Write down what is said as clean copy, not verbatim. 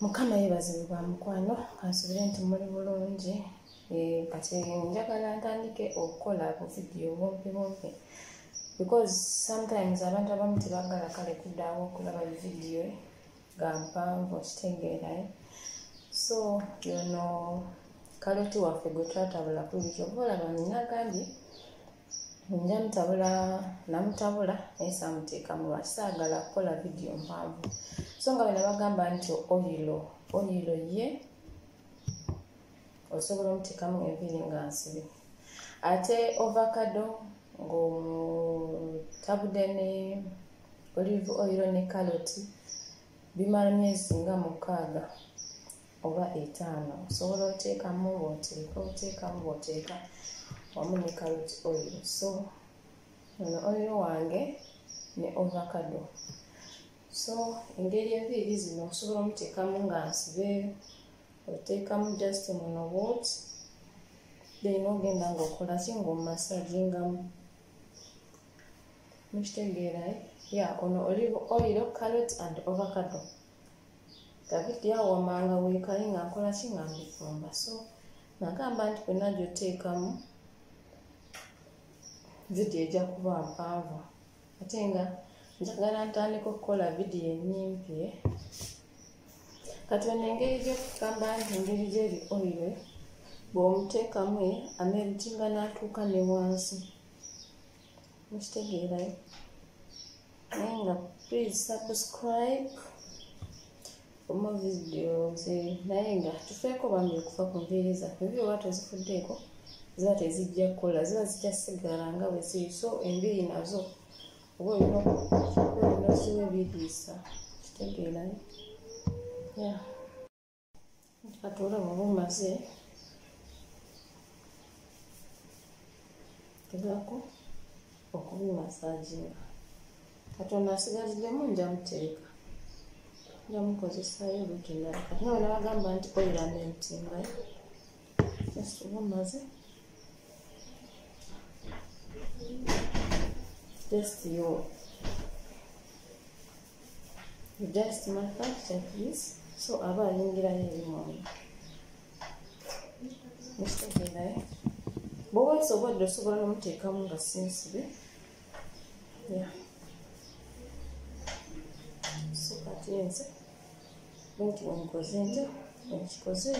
Mukama yeebazibwe bwa mukwano kansubire nti muli bulungi. Kati njagala ntandike okukola ku vidiyo bumpi because sometimes abantu abamu tebaagala kale kuddawo okulaba vidiyo nga mpanvu okitegeera. So yono kaloti waffe gwe twatabula ku lityo olaba ninagambye nja namutabula naye saamuteekamu lwaki saagala kukola vidiyo mpanvu. So nga bwe nabagamba nti oyiro ye osobola omuteekamu enviiri nga nsibe. Ate ovakado ng'omutabudde ne olive oil ne kaloti bimala myezi nga 6 oba 5. Osobola oteekamu bw'oteeka wamu ne kaloti oil. So ono oil wange ne ovakado. So engeri enviiri zino osobola omuteekamu nga nsibe, oteekamu just muno wot, then ogenda ng'okola ki ng'omumasagingamu. Mukitegeera? Ono olive oil, carrot and ovacado. David yawamanga weekali nga nkola ki nga mbifumba. So nagamba nti bwonna gy'oteekamu vidiyo ejja kuba mpanvu. Ate nga njagala ntandika okukola vidiyo ennyimpi. Kati ono engeri gy'okugamba nti engeri gy'eri oil bw'omuteekamu ameltinga n'atuuka ne wansi. Mukitegeera? Naye nga please subscribe for more videos. Naye nga tufeeko bambi okufa ku nviiri zaffe. Enviiri oba tozifuddeeko ziba tezijja kukola, ziba zijja sigala nga bwe ziri. So enviiri nazo oba olina okiwa ebiriisa. Kitegeera? Kati olaba oba omaze tegeako okubimasaginga. Kati ono asigaziddemu nja muteeka, nja mukozesaayo olutendala. Kati nawe nabagamba nti oil ameltinga. Just oba omaze just manufacture this. So aba ayingirayo ebimoni. Mukitegeera? Bw'oba osobodde osobola n'omuteekamu nga sinsibe. So kati nze bwenti bwenkikoze